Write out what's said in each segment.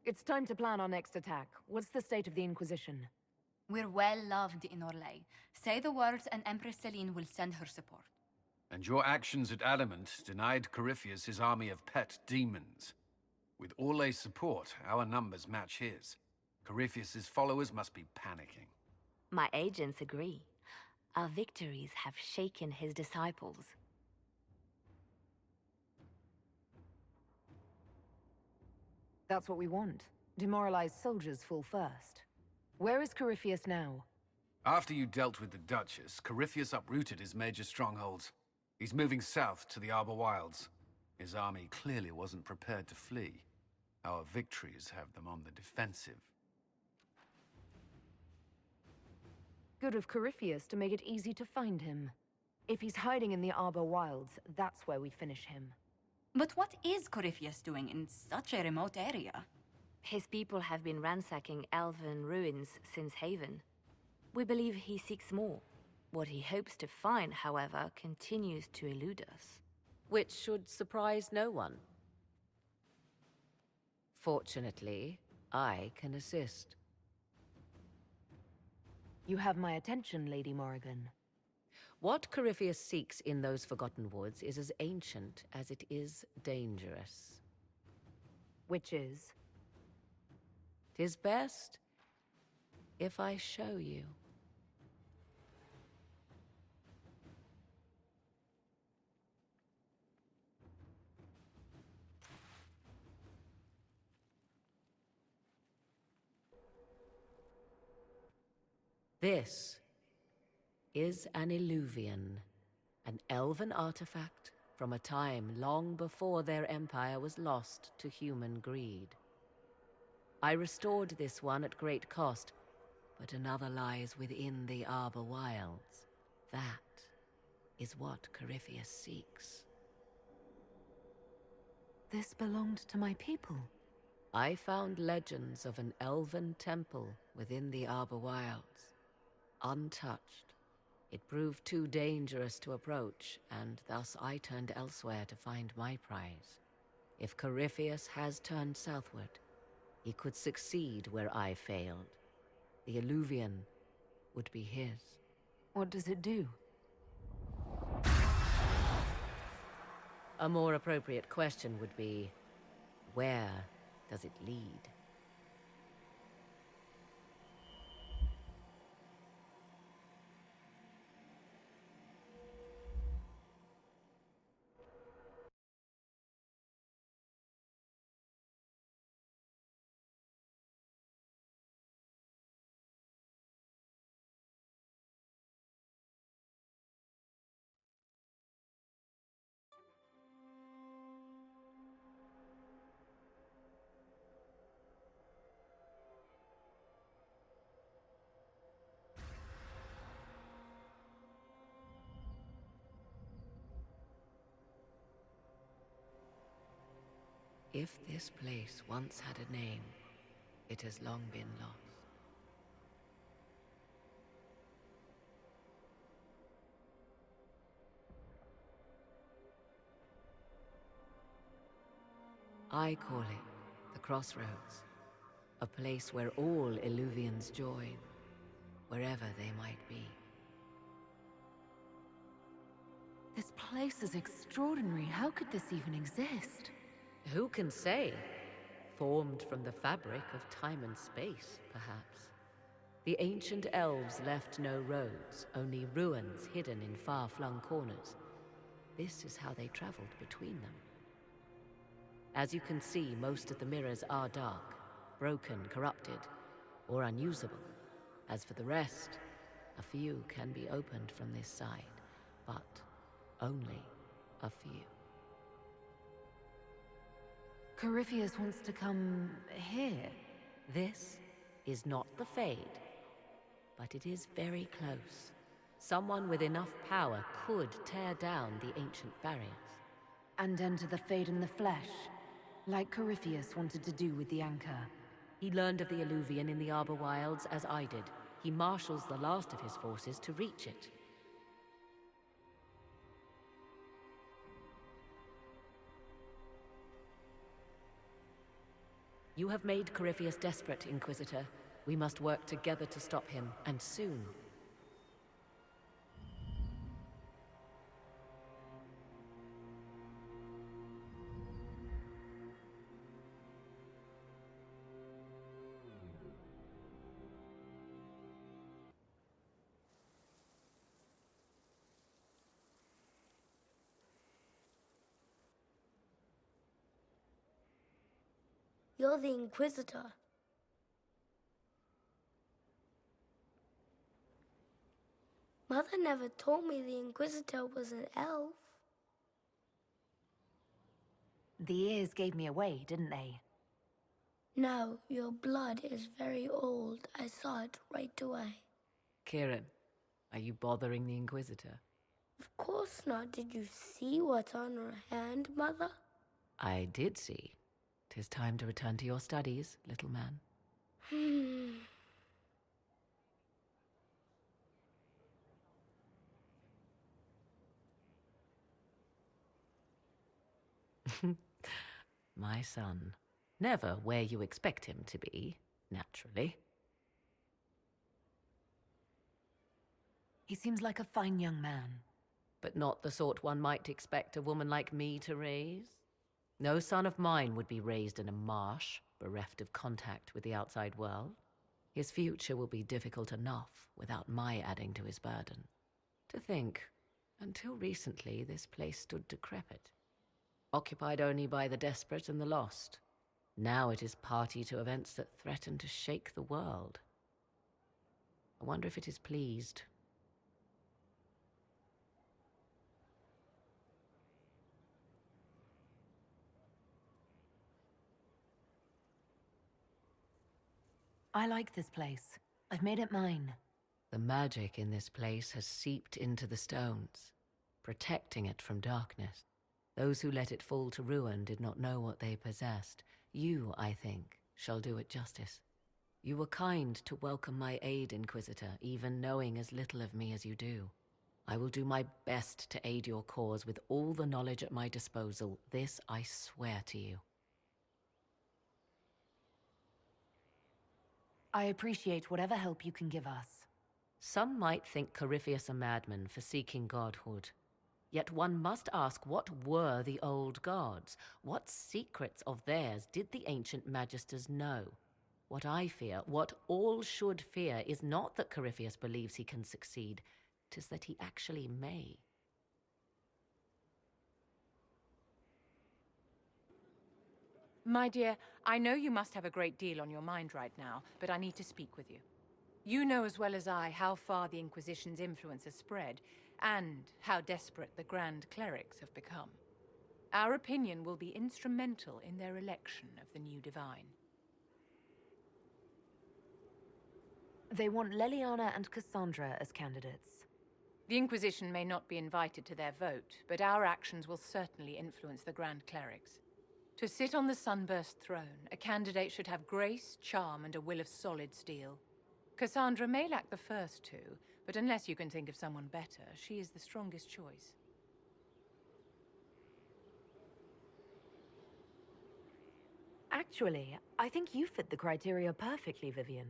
It's time to plan our next attack. What's the state of the Inquisition? We're well loved in Orlais. Say the words and Empress Celine will send her support. And your actions at Adamant denied Corypheus his army of pet demons. With Orlay's support, our numbers match his. Corypheus's followers must be panicking. My agents agree. Our victories have shaken his disciples. That's what we want. Demoralized soldiers fall first. Where is Corypheus now? After you dealt with the Duchess, Corypheus uprooted his major strongholds. He's moving south to the Arbor Wilds. His army clearly wasn't prepared to flee. Our victories have them on the defensive. Good of Corypheus to make it easy to find him. If he's hiding in the Arbor Wilds, that's where we finish him. But what is Corypheus doing in such a remote area? His people have been ransacking elven ruins since Haven. We believe he seeks more. What he hopes to find, however, continues to elude us. Which should surprise no one. Fortunately, I can assist. You have my attention, Lady Morrigan. What Corypheus seeks in those Forgotten Woods is as ancient as it is dangerous. Which is? 'Tis best if I show you. This is an Illuvian, an elven artifact from a time long before their empire was lost to human greed. I restored this one at great cost, but another lies within the Arbor Wilds. That is what Corypheus seeks. This belonged to my people. I found legends of an elven temple within the Arbor Wilds. Untouched. It proved too dangerous to approach, and thus I turned elsewhere to find my prize. If Corypheus has turned southward, he could succeed where I failed. The Illuvian would be his. What does it do? A more appropriate question would be, where does it lead? If this place once had a name, it has long been lost. I call it the Crossroads, a place where all Illuvians join, wherever they might be. This place is extraordinary. How could this even exist? Who can say? Formed from the fabric of time and space, perhaps. The ancient elves left no roads, only ruins hidden in far-flung corners. This is how they traveled between them. As you can see, most of the mirrors are dark, broken, corrupted, or unusable. As for the rest, a few can be opened from this side, but only a few. Corypheus wants to come here. This is not the Fade, but it is very close. Someone with enough power could tear down the ancient barriers. And enter the Fade in the flesh, like Corypheus wanted to do with the Anchor. He learned of the Illuvian in the Arbor Wilds as I did. He marshals the last of his forces to reach it. You have made Corypheus desperate, Inquisitor. We must work together to stop him, and soon. You're the Inquisitor. Mother never told me the Inquisitor was an elf. The ears gave me away, didn't they? No, your blood is very old. I saw it right away. Kieran, are you bothering the Inquisitor? Of course not. Did you see what's on her hand, Mother? I did see. 'Tis time to return to your studies, little man. My son. Never where you expect him to be, naturally. He seems like a fine young man. But not the sort one might expect a woman like me to raise. No son of mine would be raised in a marsh, bereft of contact with the outside world. His future will be difficult enough without my adding to his burden. To think, until recently this place stood decrepit, occupied only by the desperate and the lost. Now it is party to events that threaten to shake the world. I wonder if it is pleased. I like this place. I've made it mine. The magic in this place has seeped into the stones, protecting it from darkness. Those who let it fall to ruin did not know what they possessed. You, I think, shall do it justice. You were kind to welcome my aid, Inquisitor, even knowing as little of me as you do. I will do my best to aid your cause with all the knowledge at my disposal. This I swear to you. I appreciate whatever help you can give us. Some might think Corypheus a madman for seeking godhood. Yet one must ask, what were the old gods? What secrets of theirs did the ancient magisters know? What I fear, what all should fear, is not that Corypheus believes he can succeed. 'Tis that he actually may. My dear, I know you must have a great deal on your mind right now, but I need to speak with you. You know as well as I how far the Inquisition's influence has spread, and how desperate the Grand Clerics have become. Our opinion will be instrumental in their election of the new Divine. They want Leliana and Cassandra as candidates. The Inquisition may not be invited to their vote, but our actions will certainly influence the Grand Clerics. To sit on the Sunburst throne, a candidate should have grace, charm, and a will of solid steel. Cassandra may lack the first two, but unless you can think of someone better, she is the strongest choice. Actually, I think you fit the criteria perfectly, Vivian.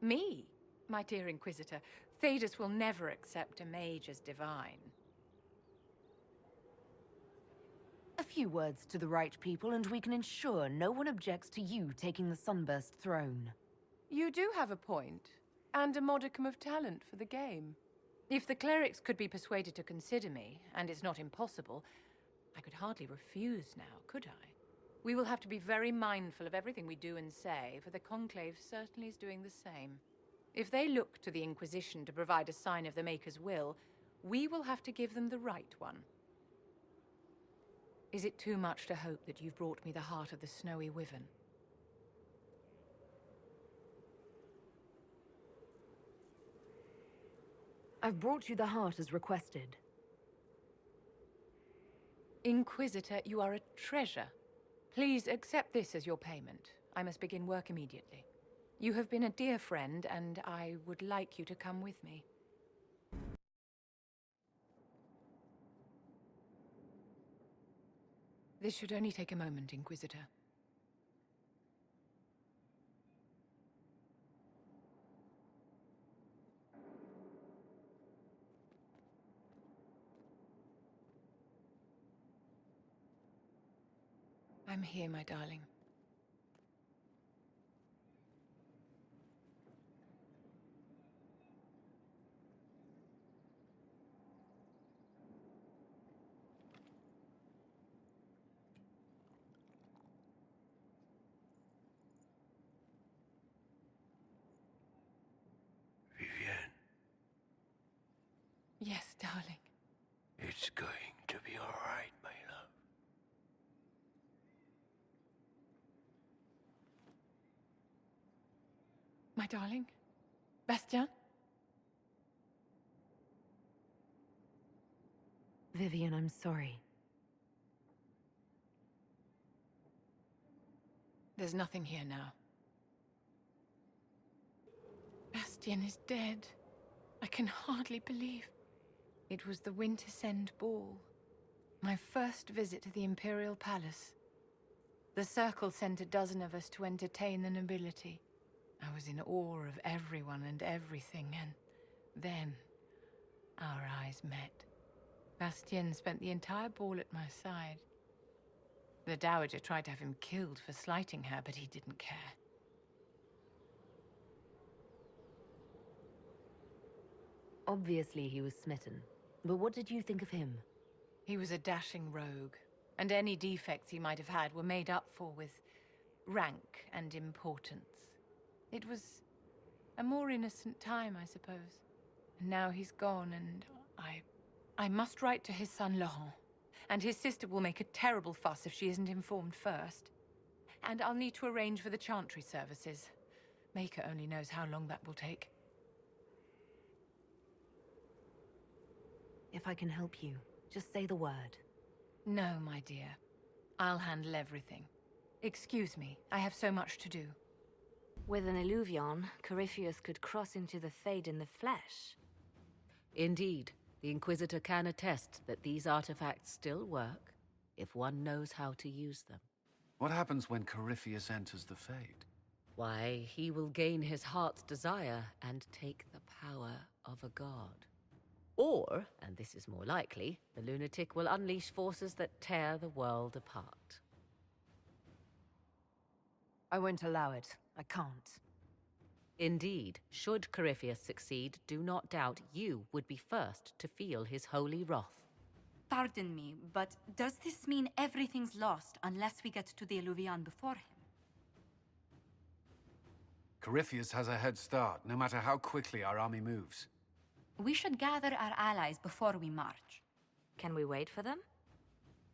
Me? My dear Inquisitor, Thedas will never accept a mage as divine. A few words to the right people and we can ensure no one objects to you taking the Sunburst throne. You do have a point, and a modicum of talent for the game. If the clerics could be persuaded to consider me, and it's not impossible, I could hardly refuse now, could I? We will have to be very mindful of everything we do and say, for the Conclave certainly is doing the same. If they look to the Inquisition to provide a sign of the Maker's will, we will have to give them the right one. Is it too much to hope that you've brought me the heart of the Snowy Wyvern? I've brought you the heart as requested. Inquisitor, you are a treasure. Please accept this as your payment. I must begin work immediately. You have been a dear friend, and I would like you to come with me. This should only take a moment, Inquisitor. I'm here, my darling. Vivienne, Yes, darling. it's going to be all right, my love. My darling? Bastien? Vivian, I'm sorry. There's nothing here now. Bastien is dead. I can hardly believe. It was the Winter's End Ball. My first visit to the Imperial Palace. The Circle sent a dozen of us to entertain the nobility. I was in awe of everyone and everything, and then our eyes met. Bastien spent the entire ball at my side. The Dowager tried to have him killed for slighting her, but he didn't care. Obviously he was smitten. But what did you think of him? He was a dashing rogue, and any defects he might have had were made up for with rank and importance. It was a more innocent time, I suppose. And now he's gone, and I must write to his son Laurent. And his sister will make a terrible fuss if she isn't informed first. And I'll need to arrange for the chantry services. Maker only knows how long that will take. If I can help you, just say the word. No, my dear. I'll handle everything. Excuse me, I have so much to do. With an Illuvion, Corypheus could cross into the Fade in the flesh. Indeed, the Inquisitor can attest that these artifacts still work, if one knows how to use them. What happens when Corypheus enters the Fade? Why, he will gain his heart's desire and take the power of a god. Or, and this is more likely, the lunatic will unleash forces that tear the world apart. I won't allow it. I can't. Indeed, should Corypheus succeed, do not doubt you would be first to feel his holy wrath. Pardon me, but does this mean everything's lost unless we get to the Illuvion before him? Corypheus has a head start, no matter how quickly our army moves. We should gather our allies before we march. Can we wait for them?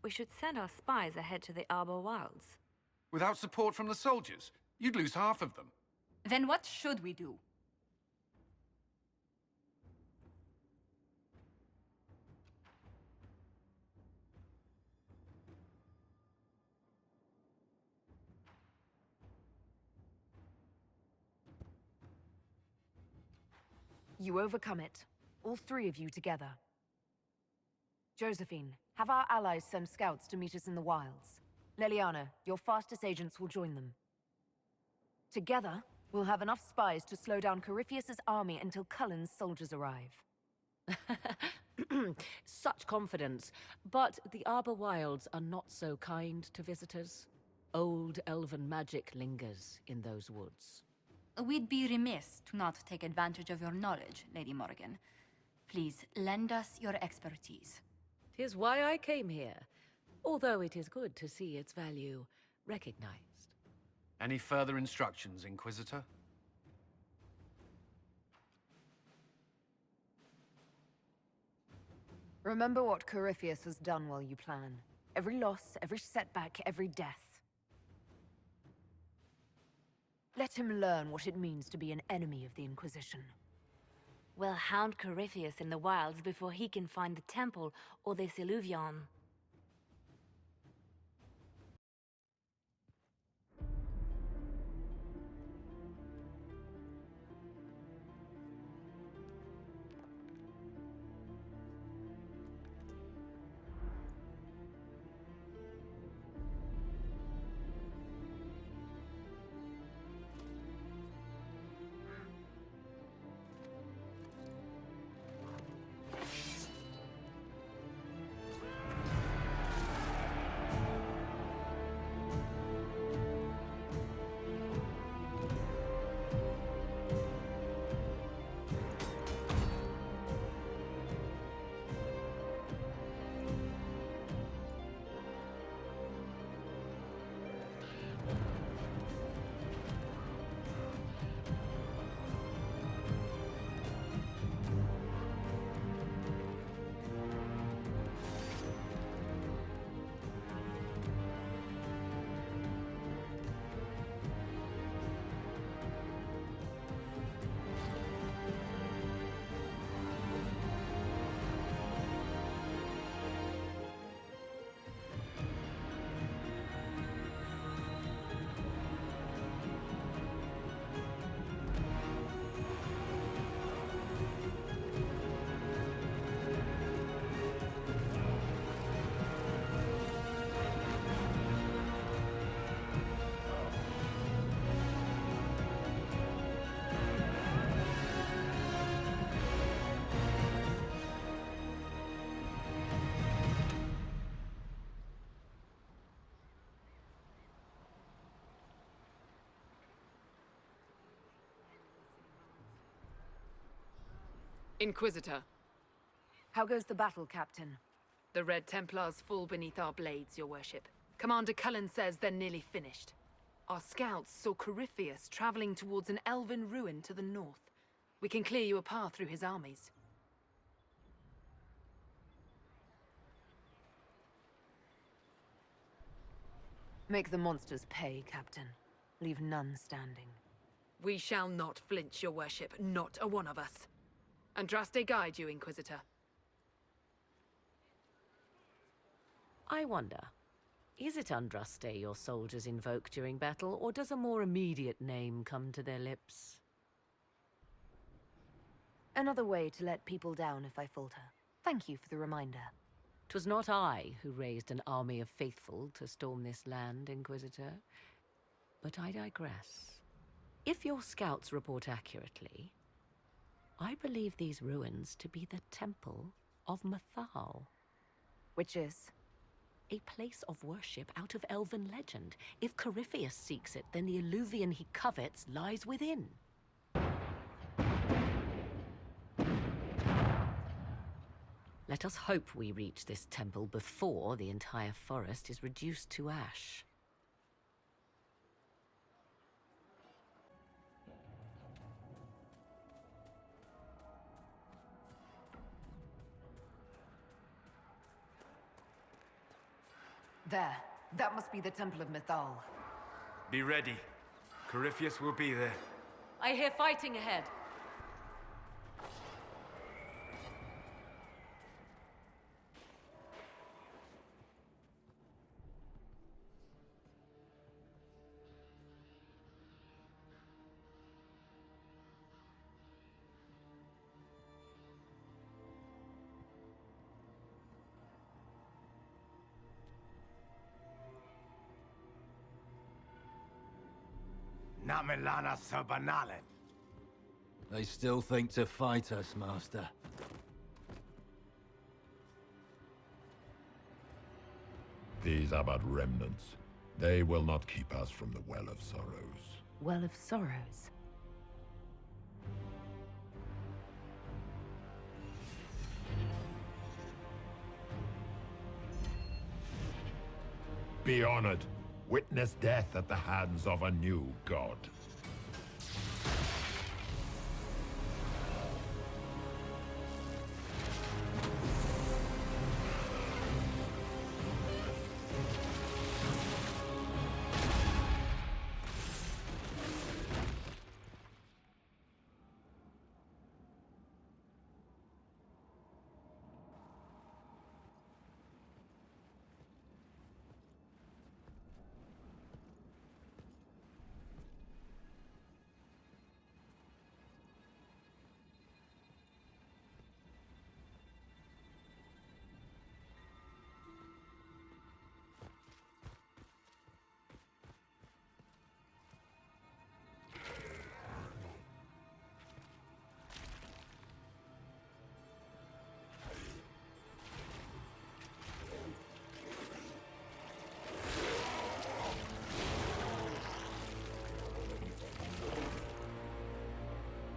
We should send our spies ahead to the Arbor Wilds. Without support from the soldiers, you'd lose half of them. Then what should we do? You overcome it. All three of you together. Josephine, have our allies send scouts to meet us in the wilds. Leliana, your fastest agents will join them. Together, we'll have enough spies to slow down Corypheus's army until Cullen's soldiers arrive. Such confidence, but the Arbor Wilds are not so kind to visitors. Old elven magic lingers in those woods. We'd be remiss to not take advantage of your knowledge, Lady Morgan. Please, lend us your expertise. 'Tis why I came here, although it is good to see its value recognized. Any further instructions, Inquisitor? Remember what Corypheus has done while you plan. Every loss, every setback, every death. Let him learn what it means to be an enemy of the Inquisition. We'll hound Corypheus in the wilds before he can find the temple or this Illuvion. Inquisitor, How goes the battle, Captain? the Red Templars fall beneath our blades, your worship. Commander Cullen says they're nearly finished. Our scouts saw Corypheus traveling towards an elven ruin to the north. We can clear you a path through his armies. Make the monsters pay, Captain. Leave none standing. We shall not flinch, your worship, not a one of us. Andraste guide you, Inquisitor. I wonder, is it Andraste your soldiers invoke during battle, or does a more immediate name come to their lips? Another way to let people down if I falter. Thank you for the reminder. 'Twas not I who raised an army of faithful to storm this land, Inquisitor. But I digress. If your scouts report accurately, I believe these ruins to be the Temple of Mathal. Which is? A place of worship out of elven legend. If Corypheus seeks it, then the alluvion he covets lies within. Let us hope we reach this temple before the entire forest is reduced to ash. There. That must be the Temple of Mythal. Be ready. Corypheus will be there. I hear fighting ahead. Namelana Sabanalen. They still think to fight us, Master. These are but remnants. They will not keep us from the Well of Sorrows. Well of Sorrows. Be honored. Witness death at the hands of a new god.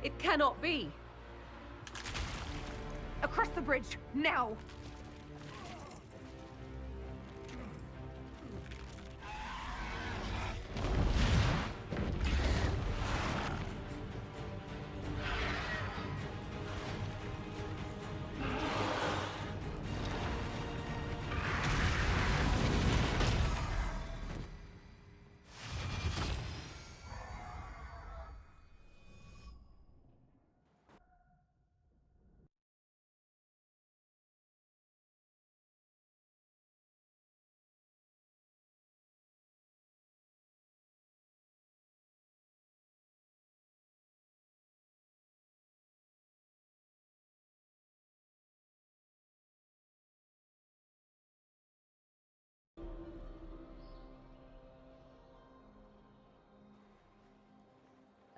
It cannot be! Across the bridge, now!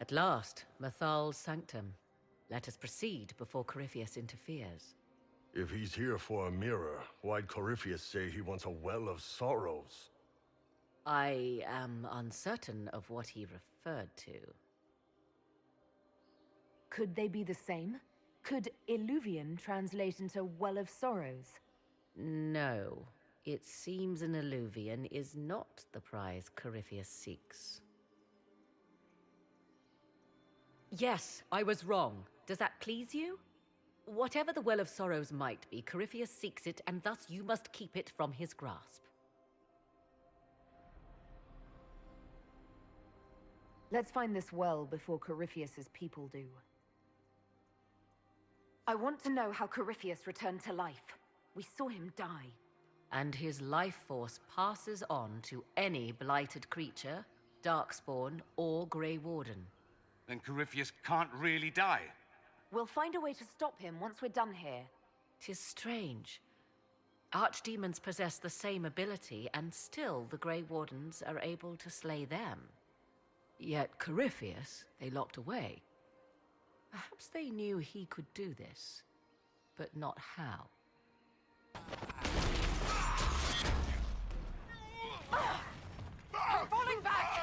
At last, Mathal's sanctum. Let us proceed before Corypheus interferes. If he's here for a mirror, why'd Corypheus say he wants a Well of Sorrows? I am uncertain of what he referred to. Could they be the same? Could Illuvian translate into Well of Sorrows? No. It seems an Illuvian is not the prize Corypheus seeks. Yes, I was wrong. Does that please you? Whatever the Well of Sorrows might be, Corypheus seeks it, and thus you must keep it from his grasp. Let's find this well before Corypheus's people do. I want to know how Corypheus returned to life. We saw him die. And his life force passes on to any blighted creature, Darkspawn, or Grey Warden. Then Corypheus can't really die. We'll find a way to stop him once we're done here. 'Tis strange. Archdemons possess the same ability, and still the Grey Wardens are able to slay them. Yet Corypheus they locked away. Perhaps they knew he could do this, but not how. I'm falling back!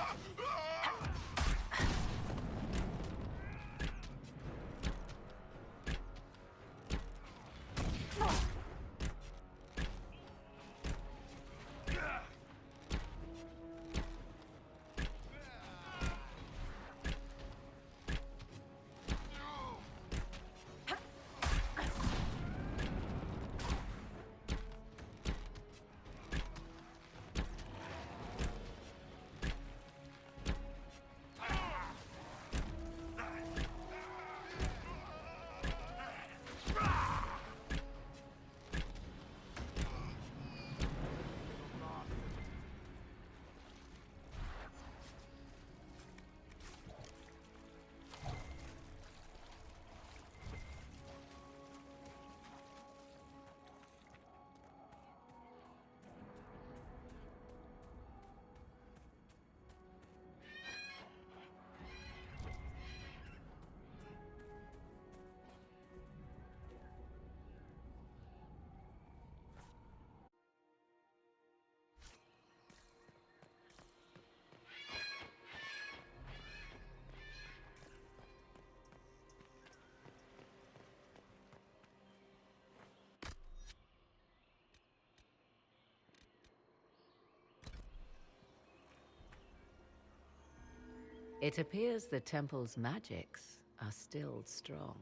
It appears the temple's magics are still strong.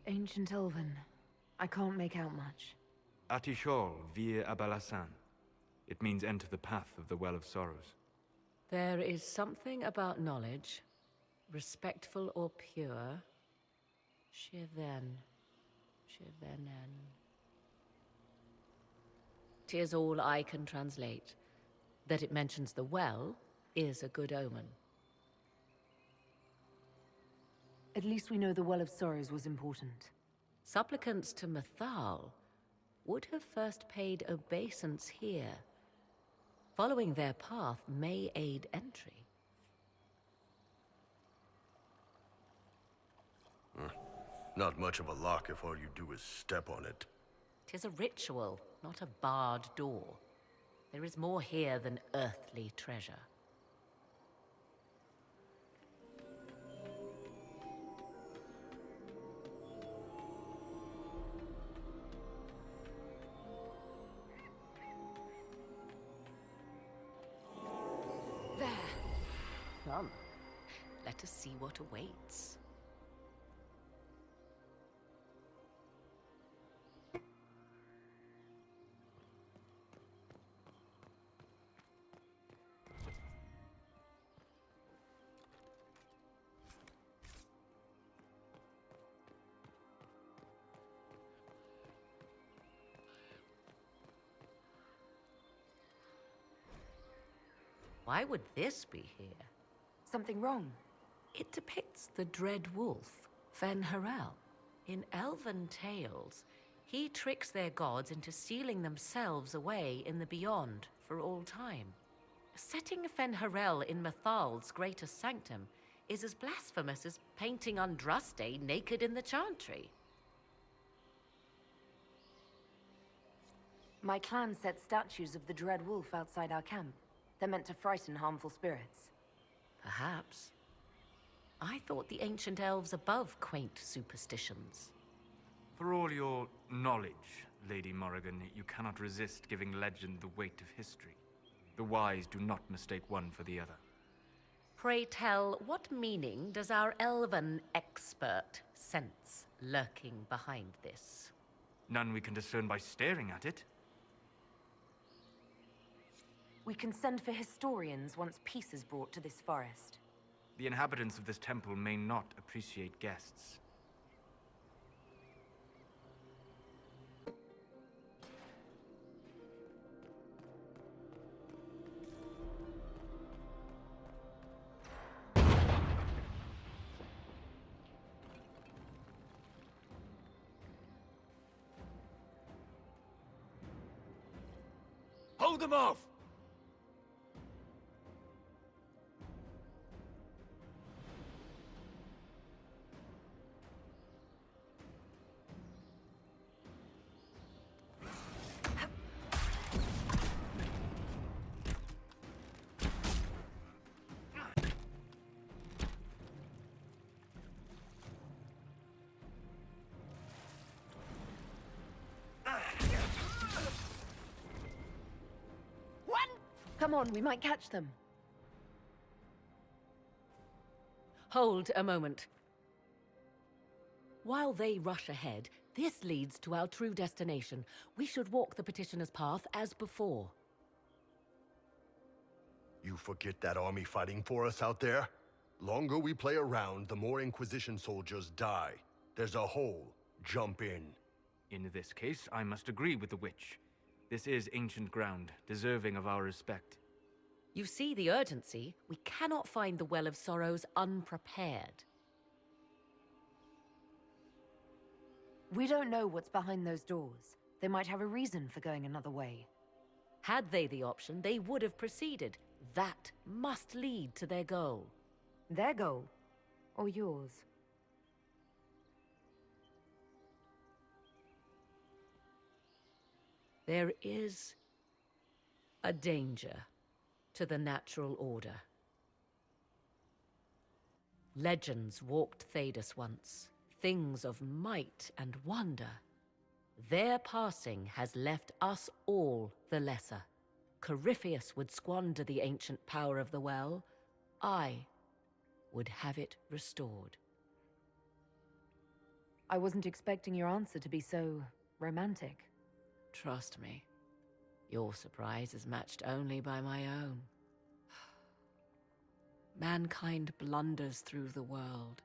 Ancient Elven. I can't make out much. Atishol vir Abalasan. It means enter the path of the Well of Sorrows. There is something about knowledge, respectful or pure. Shiven. Shivenen. 'Tis all I can translate. That it mentions the well is a good omen. At least we know the Well of Sorrows was important. Supplicants to Mythal would have first paid obeisance here. Following their path may aid entry. Not much of a lock if all you do is step on it. 'Tis a ritual, not a barred door. There is more here than earthly treasure. Come, let us see what awaits. Why would this be here? Something wrong? It depicts the Dread Wolf, Fen-Harel. In elven tales, he tricks their gods into sealing themselves away in the beyond for all time. Setting Fen-Harel in Mythal's greatest sanctum is as blasphemous as painting Andraste naked in the chantry. My clan set statues of the Dread Wolf outside our camp. They're meant to frighten harmful spirits. Perhaps. I thought the ancient elves above quaint superstitions. For all your knowledge, Lady Morrigan, you cannot resist giving legend the weight of history. The wise do not mistake one for the other. Pray tell, what meaning does our elven expert sense lurking behind this? None we can discern by staring at it. We can send for historians once peace is brought to this forest. The inhabitants of this temple may not appreciate guests. Hold them off! Come on, we might catch them. Hold a moment. While they rush ahead, this leads to our true destination. We should walk the petitioner's path as before. You forget that army fighting for us out there? Longer we play around, the more Inquisition soldiers die. There's a hole. Jump in. In this case, I must agree with the witch. This is ancient ground, deserving of our respect. You see the urgency? We cannot find the Well of Sorrows unprepared. We don't know what's behind those doors. They might have a reason for going another way. Had they the option, they would have proceeded. That must lead to their goal. Their goal? Or yours? There is a danger to the natural order. Legends walked Thedas once, things of might and wonder. Their passing has left us all the lesser. Corypheus would squander the ancient power of the well. I would have it restored. I wasn't expecting your answer to be so romantic. Trust me, your surprise is matched only by my own. Mankind blunders through the world,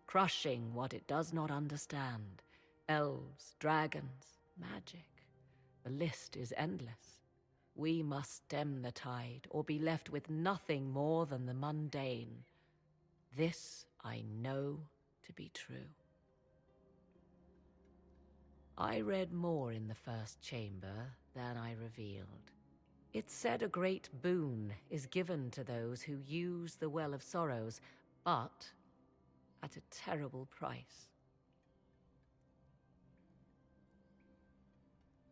crushing what it does not understand. Elves, dragons, magic. The list is endless. We must stem the tide, or be left with nothing more than the mundane. This I know to be true. I read more in the first chamber than I revealed. It said a great boon is given to those who use the Well of Sorrows, but at a terrible price.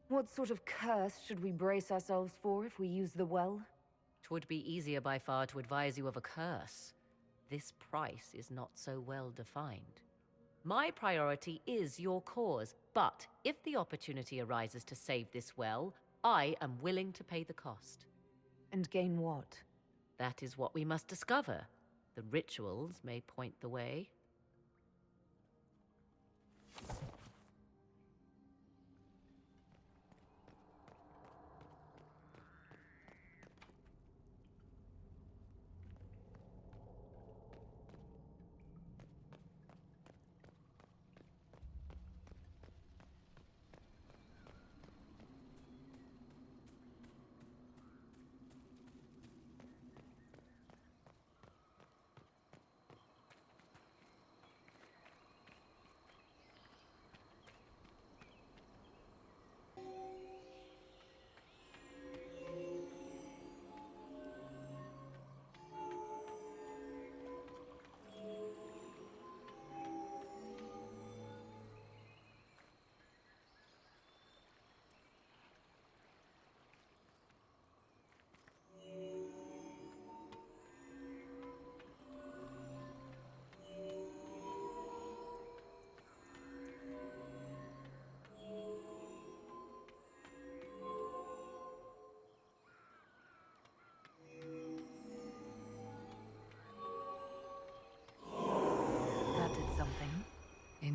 What sort of curse should we brace ourselves for if we use the well? 'Twould be easier by far to advise you of a curse. This price is not so well defined. My priority is your cause, but if the opportunity arises to save this well, I am willing to pay the cost. And gain what? That is what we must discover. The rituals may point the way.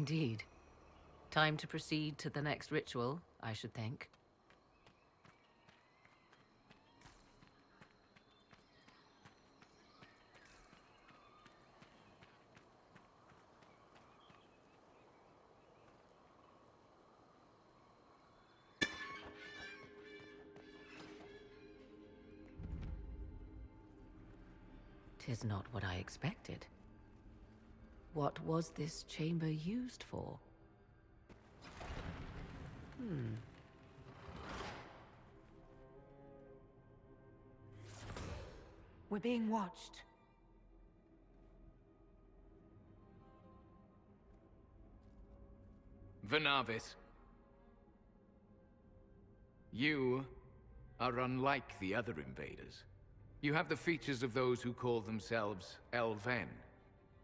Indeed. Time to proceed to the next ritual, I should think. Tis not what I expected. What was this chamber used for? We're being watched. Venavis. You are unlike the other invaders. You have the features of those who call themselves Elven.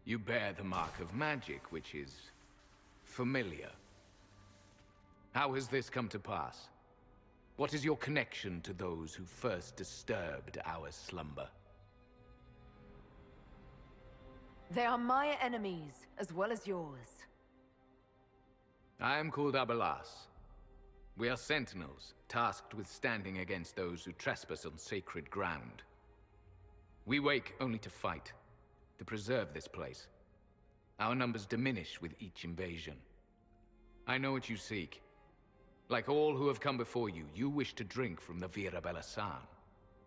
You bear the mark of magic, which is familiar. How has this come to pass? What is your connection to those who first disturbed our slumber? They are my enemies, as well as yours. I am called Abelas. We are sentinels, tasked with standing against those who trespass on sacred ground. We wake only to fight, to preserve this place. Our numbers diminish with each invasion. I know what you seek. Like all who have come before you, you wish to drink from the Vira Belasan.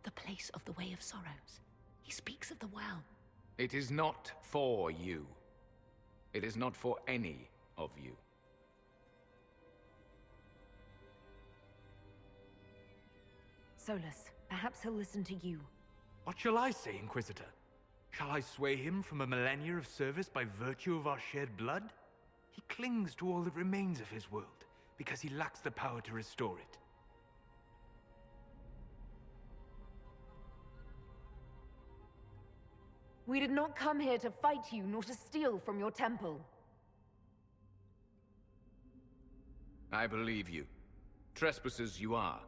The place of the Way of Sorrows. He speaks of the well. It is not for you. It is not for any of you. Solus, perhaps he'll listen to you. What shall I say, Inquisitor? Shall I sway him from a millennia of service by virtue of our shared blood? He clings to all that remains of his world, because he lacks the power to restore it. We did not come here to fight you, nor to steal from your temple. I believe you. Trespassers you are,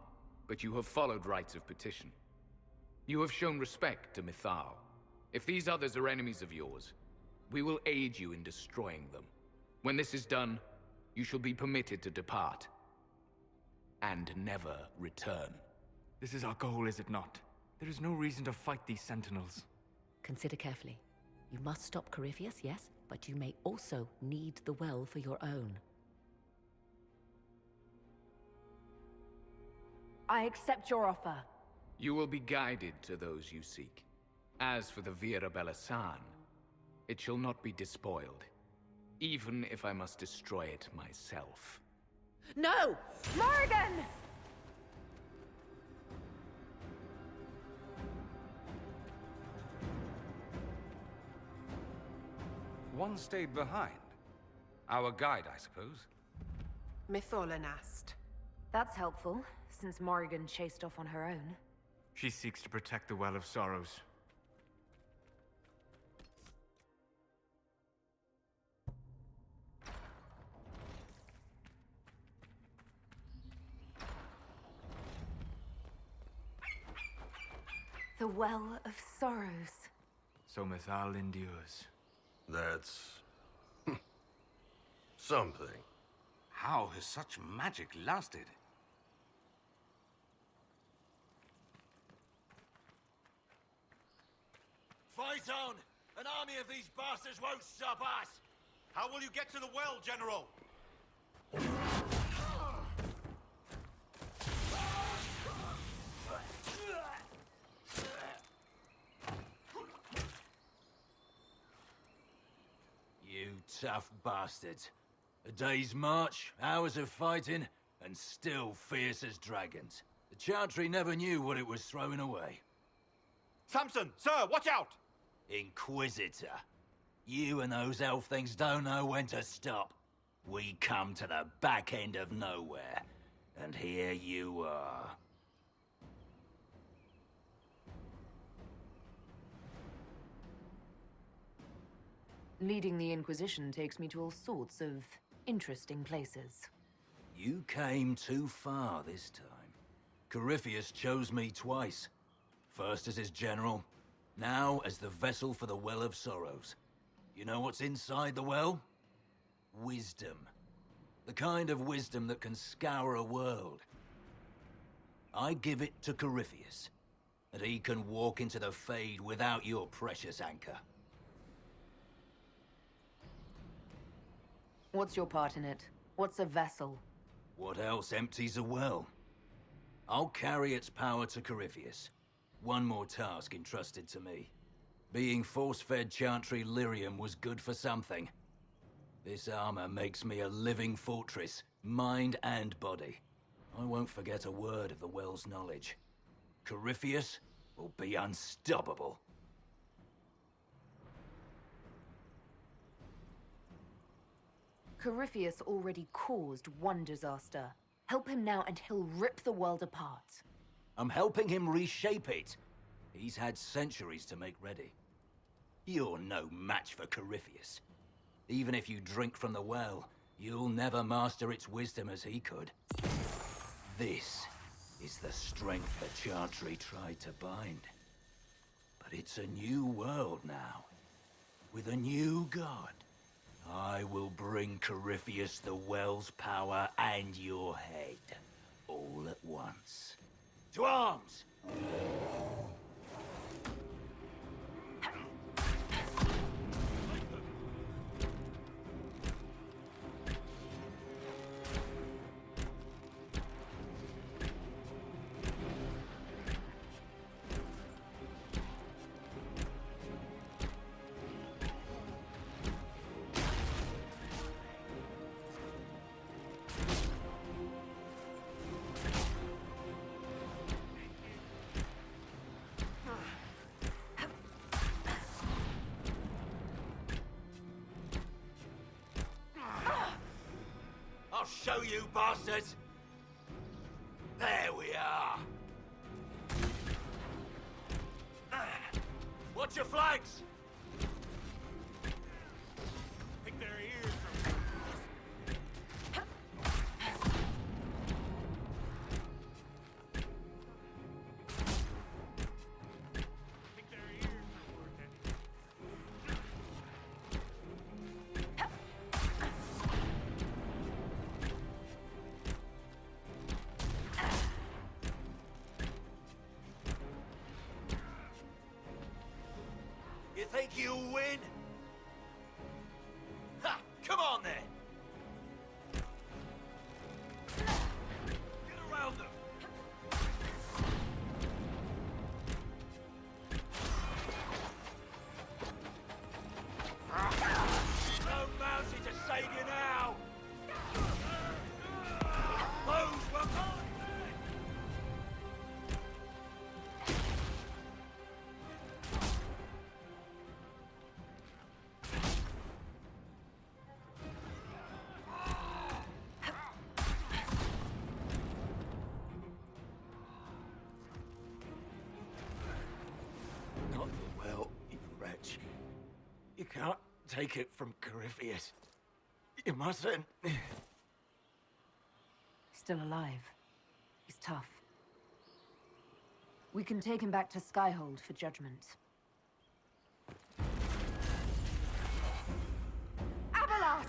but you have followed rites of petition. You have shown respect to Mythal. If these others are enemies of yours, we will aid you in destroying them. When this is done, you shall be permitted to depart. And never return. This is our goal, is it not? There is no reason to fight these sentinels. Consider carefully. You must stop Corypheus, yes, but you may also need the well for your own. I accept your offer. You will be guided to those you seek. As for the Vira Belasan, it shall not be despoiled, even if I must destroy it myself. No! Morrigan! One stayed behind. Our guide, I suppose. Mytholanast. That's helpful, since Morrigan chased off on her own. She seeks to protect the Well of Sorrows. The Well of Sorrows. So Mythal endures. That's... something. How has such magic lasted? Fight on! An army of these bastards won't stop us! How will you get to the well, General? You tough bastards. A day's march, hours of fighting, and still fierce as dragons. The Chantry never knew what it was throwing away. Samson, sir, watch out! Inquisitor. You and those elf things don't know when to stop. We come to the back end of nowhere, and here you are. Leading the Inquisition takes me to all sorts of interesting places. You came too far this time. Corypheus chose me twice. First as his general, now as the vessel for the Well of Sorrows. You know what's inside the well? wisdom. The kind of wisdom that can scour a world. I give it to Corypheus, and he can walk into the Fade without your precious anchor. What's your part in it? What's a vessel? What else empties a well? I'll carry its power to Corypheus. One more task entrusted to me. Being force-fed Chantry lyrium was good for something. This armor makes me a living fortress, mind and body. I won't forget a word of the well's knowledge. Corypheus will be unstoppable. Corypheus already caused one disaster. Help him now and he'll rip the world apart. I'm helping him reshape it. He's had centuries to make ready. You're no match for Corypheus. Even if you drink from the well, you'll never master its wisdom as he could. This is the strength that Chantry tried to bind. But it's a new world now, with a new god. I will bring Corypheus the well's power and your head, all at once. To arms! I'll show you, bastards! There we are! Watch your flanks! Pick their ears from... Pick their ears You think you'll win? Ha! Come on then! Get around them! No mercy to save you now! Those were mine! Not the well, you wretch. You can't take it from Corypheus. You mustn't. Still alive. He's tough. We can take him back to Skyhold for judgment. Abelas!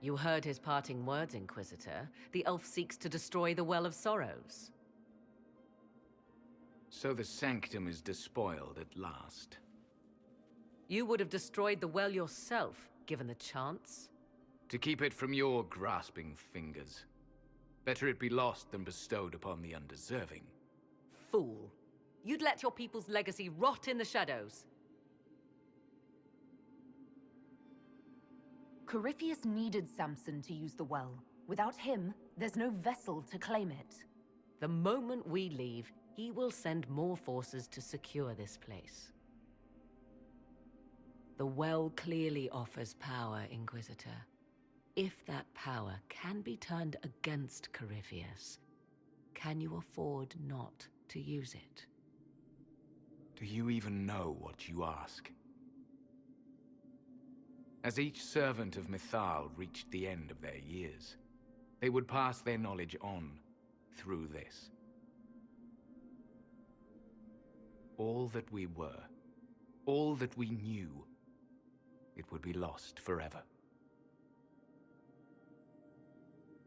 You heard his parting words, Inquisitor. The elf seeks to destroy the Well of Sorrows. So the Sanctum is despoiled at last. You would have destroyed the well yourself, given the chance. To keep it from your grasping fingers. Better it be lost than bestowed upon the undeserving. Fool. You'd let your people's legacy rot in the shadows. Corypheus needed Samson to use the well. Without him, there's no vessel to claim it. The moment we leave, he will send more forces to secure this place. The well clearly offers power, Inquisitor. If that power can be turned against Corypheus, can you afford not to use it? Do you even know what you ask? As each servant of Mythal reached the end of their years, they would pass their knowledge on through this. All that we were, all that we knew, it would be lost forever.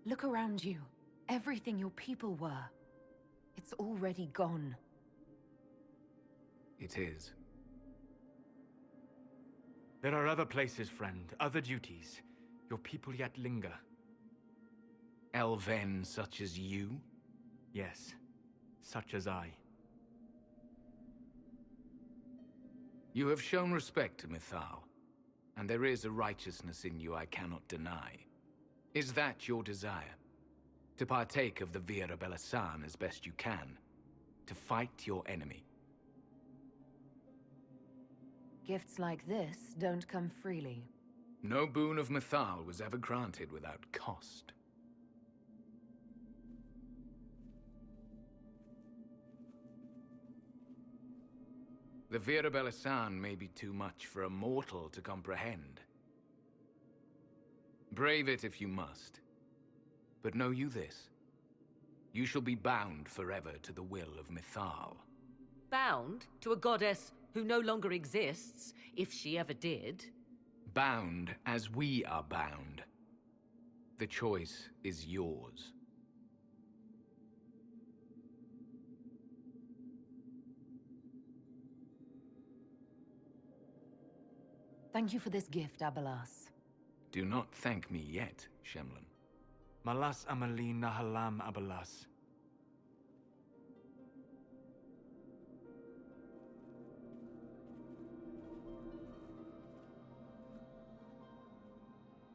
Look around you. Everything your people were. It's already gone. It is. There are other places, friend, other duties. Your people yet linger. Elven such as you? Yes, such as I. You have shown respect to Mythal, and there is a righteousness in you I cannot deny. Is that your desire? To partake of the Vira Belasan as best you can? To fight your enemy? Gifts like this don't come freely. No boon of Mythal was ever granted without cost. The Vira Belasan may be too much for a mortal to comprehend. Brave it if you must. But know you this. You shall be bound forever to the will of Mythal. Bound to a goddess who no longer exists, if she ever did. Bound as we are bound. The choice is yours. Thank you for this gift, Abelas. Do not thank me yet, Shemlin. Malas Amali Nahalam Abalas.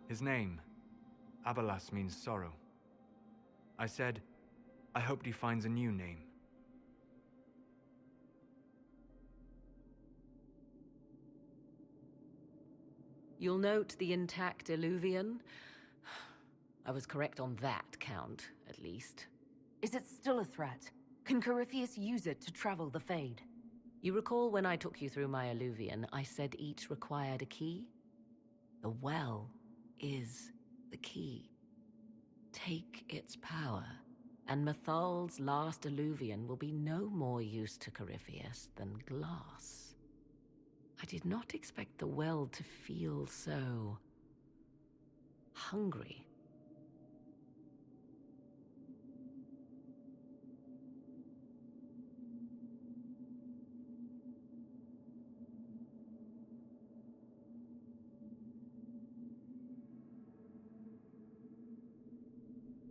His name, Abalas, means sorrow. I said, I hoped he finds a new name. You'll note the intact Illuvian. I was correct on that count, at least. Is it still a threat? Can Corypheus use it to travel the Fade? You recall when I took you through my Illuvian, I said each required a key? The well is the key. Take its power, and Mythal's last Illuvian will be no more use to Corypheus than glass. I did not expect the well to feel so hungry.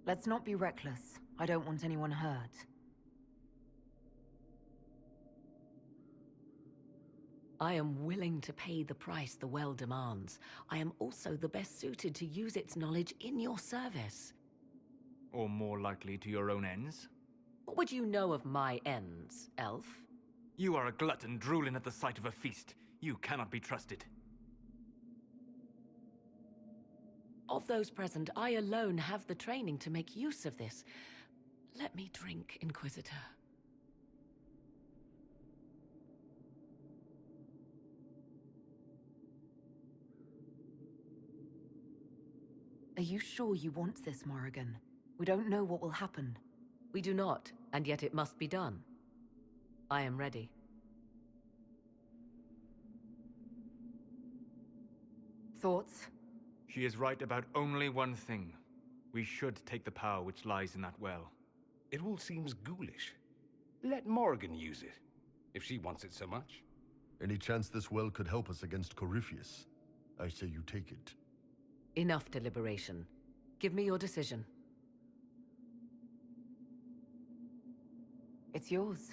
Let's not be reckless. I don't want anyone hurt. I am willing to pay the price the well demands. I am also the best suited to use its knowledge in your service. Or more likely to your own ends? What would you know of my ends, elf? You are a glutton drooling at the sight of a feast. You cannot be trusted. Of those present, I alone have the training to make use of this. Let me drink, Inquisitor. Are you sure you want this, Morrigan? We don't know what will happen. We do not, and yet it must be done. I am ready. Thoughts? She is right about only one thing. We should take the power which lies in that well. It all seems ghoulish. Let Morrigan use it, if she wants it so much. Any chance this well could help us against Corypheus? I say you take it. Enough deliberation. Give me your decision. It's yours.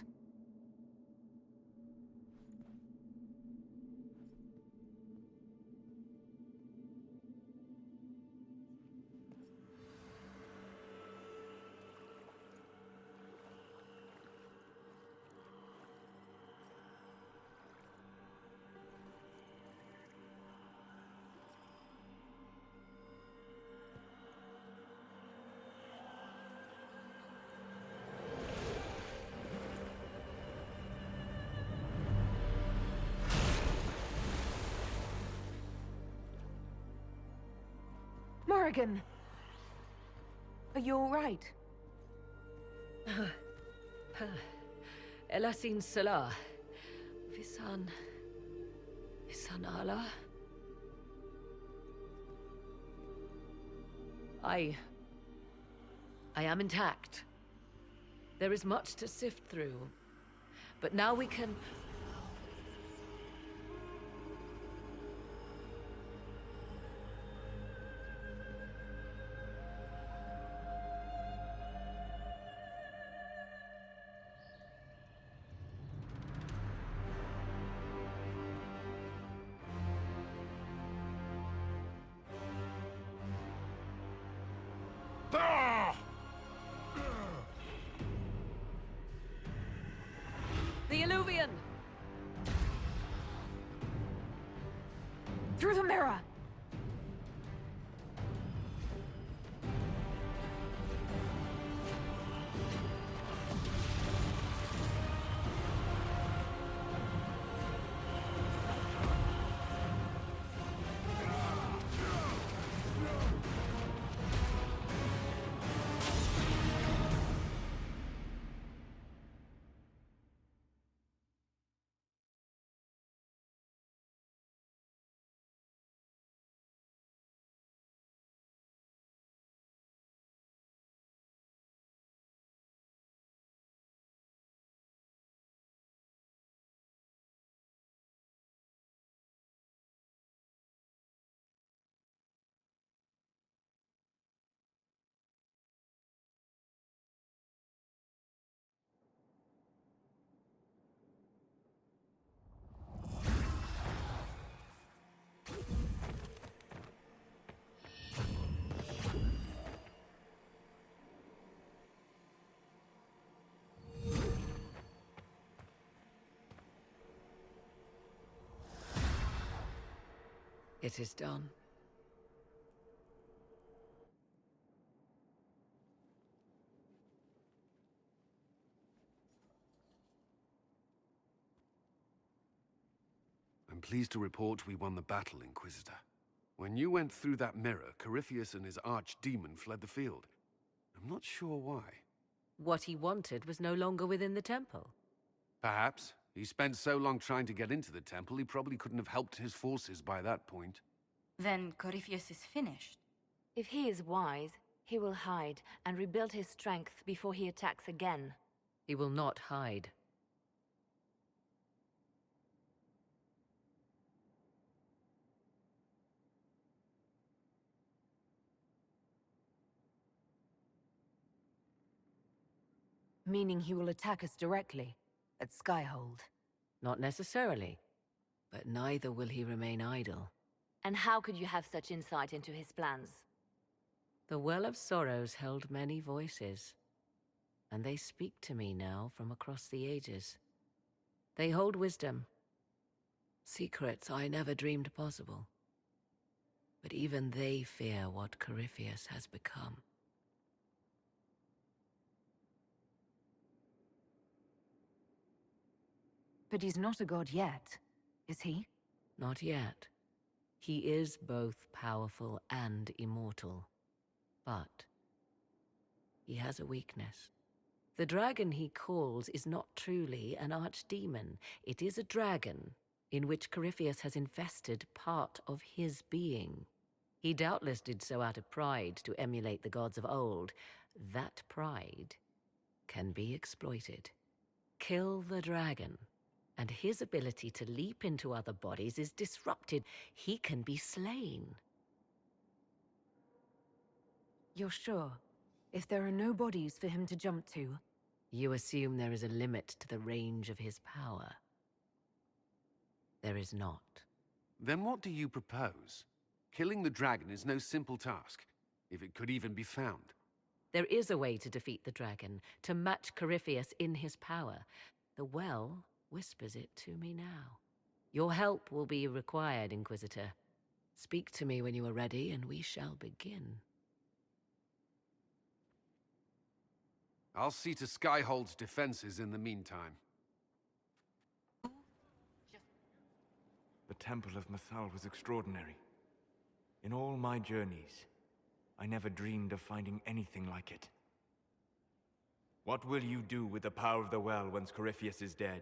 Morrigan! Are you all right? Elasin Salah. Visan Allah. I am intact. There is much to sift through, but now we can... The Illuvian! Through the mirror! It is done. I'm pleased to report we won the battle, Inquisitor. When you went through that mirror, Corypheus and his archdemon fled the field. I'm not sure why. What he wanted was no longer within the temple. Perhaps. He spent so long trying to get into the temple, he probably couldn't have helped his forces by that point. Then Corypheus is finished. If he is wise, he will hide and rebuild his strength before he attacks again. He will not hide. Meaning he will attack us directly, at Skyhold. Not necessarily, but neither will he remain idle. And how could you have such insight into his plans? The Well of Sorrows held many voices, and they speak to me now from across the ages. They hold wisdom, secrets I never dreamed possible. But even they fear what Corypheus has become. But he's not a god yet, is he? Not yet. He is both powerful and immortal. But he has a weakness. The dragon he calls is not truly an archdemon. It is a dragon in which Corypheus has invested part of his being. He doubtless did so out of pride to emulate the gods of old. That pride can be exploited. Kill the dragon, and his ability to leap into other bodies is disrupted. He can be slain. You're sure? If there are no bodies for him to jump to? You assume there is a limit to the range of his power. There is not. Then what do you propose? Killing the dragon is no simple task, if it could even be found. There is a way to defeat the dragon, to match Corypheus in his power. The well whispers it to me now. Your help will be required, Inquisitor. Speak to me when you are ready, and we shall begin. I'll see to Skyhold's defenses in the meantime. The Temple of Mathal was extraordinary. In all my journeys, I never dreamed of finding anything like it. What will you do with the power of the well once Corypheus is dead?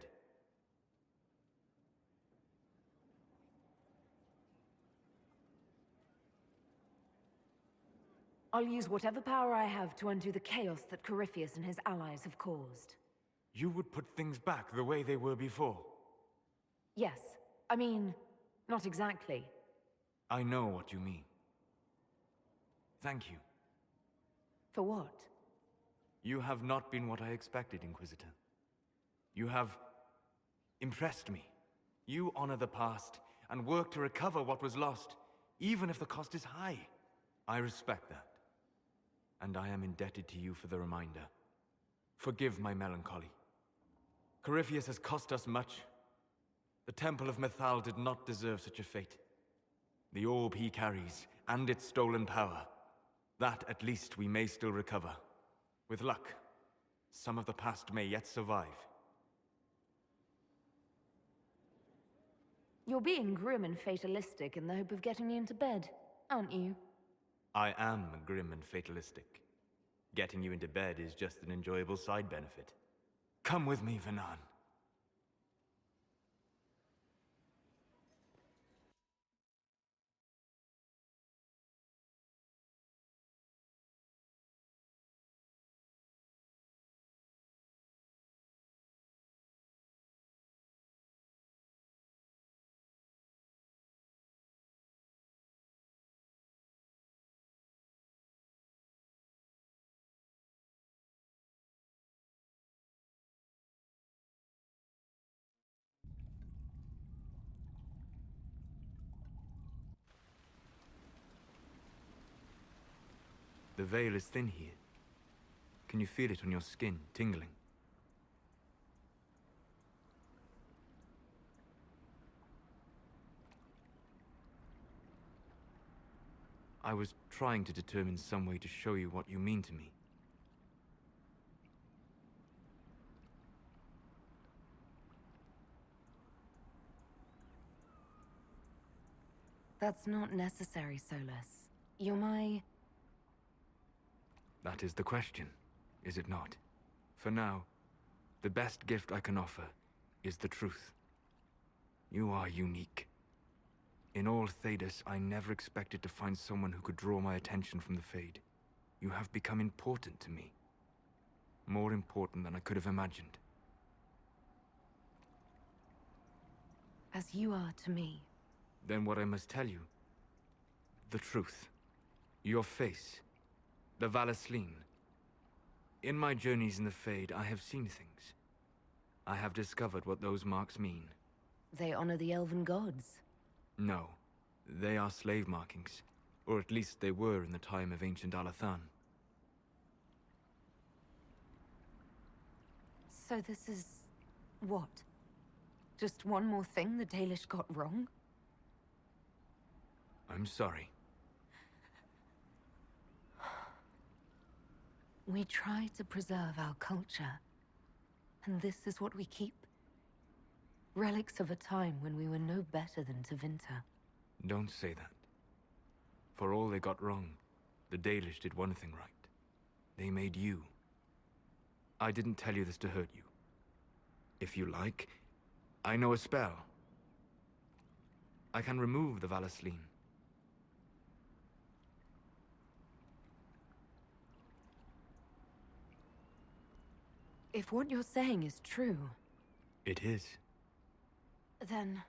I'll use whatever power I have to undo the chaos that Corypheus and his allies have caused. You would put things back the way they were before? Yes. I mean, not exactly. I know what you mean. Thank you. For what? You have not been what I expected, Inquisitor. You have impressed me. You honor the past and work to recover what was lost, even if the cost is high. I respect that. And I am indebted to you for the reminder. Forgive my melancholy. Corypheus has cost us much. The Temple of Mythal did not deserve such a fate. The orb he carries, and its stolen power, that at least we may still recover. With luck, some of the past may yet survive. You're being grim and fatalistic in the hope of getting me into bed, aren't you? I am grim and fatalistic. Getting you into bed is just an enjoyable side benefit. Come with me, Vanan. The veil is thin here. Can you feel it on your skin, tingling? I was trying to determine some way to show you what you mean to me. That's not necessary, Solus. You're my... That is the question, is it not? For now, the best gift I can offer is the truth. You are unique. In all Thedas, I never expected to find someone who could draw my attention from the Fade. You have become important to me. More important than I could have imagined. As you are to me. Then what I must tell you, the truth. Your face, the Valasleen. In my journeys in the Fade, I have seen things. I have discovered what those marks mean. They honor the elven gods. No, they are slave markings. Or at least they were in the time of ancient Alathan. So this is... what? Just one more thing the Dalish got wrong? I'm sorry. We try to preserve our culture. And this is what we keep? Relics of a time when we were no better than Tevinter. Don't say that. For all they got wrong, the Dalish did one thing right. They made you. I didn't tell you this to hurt you. If you like, I know a spell. I can remove the Valasleen. If what you're saying is true... It is. Then...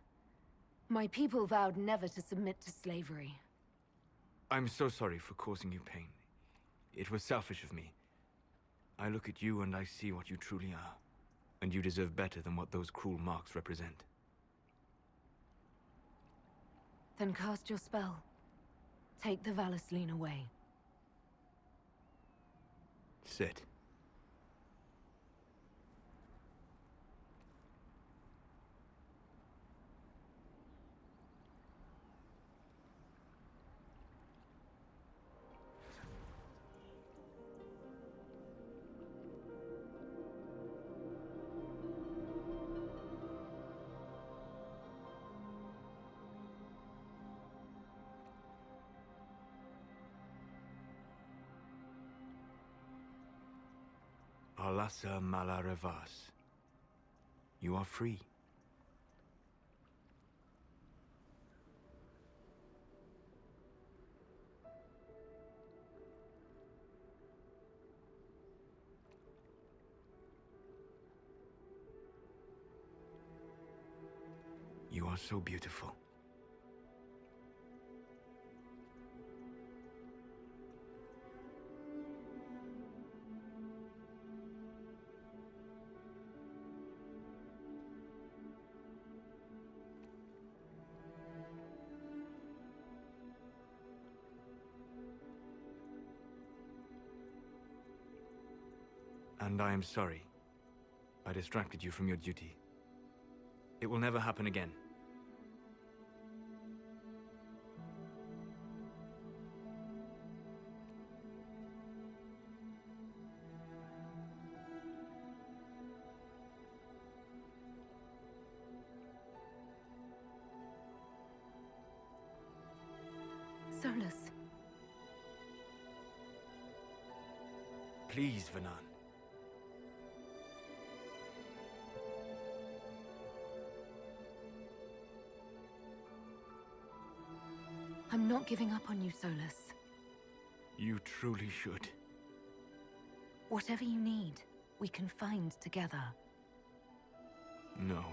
my people vowed never to submit to slavery. I'm so sorry for causing you pain. It was selfish of me. I look at you and I see what you truly are. And you deserve better than what those cruel marks represent. Then cast your spell. Take the Valasleen away. Sit. Parlasa Malarevas. You are free. You are so beautiful. And I am sorry. I distracted you from your duty. It will never happen again. Solus. Please, Vanan. I'm not giving up on you, Solus. You truly should. Whatever you need, we can find together. No,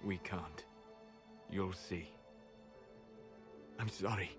we can't. You'll see. I'm sorry.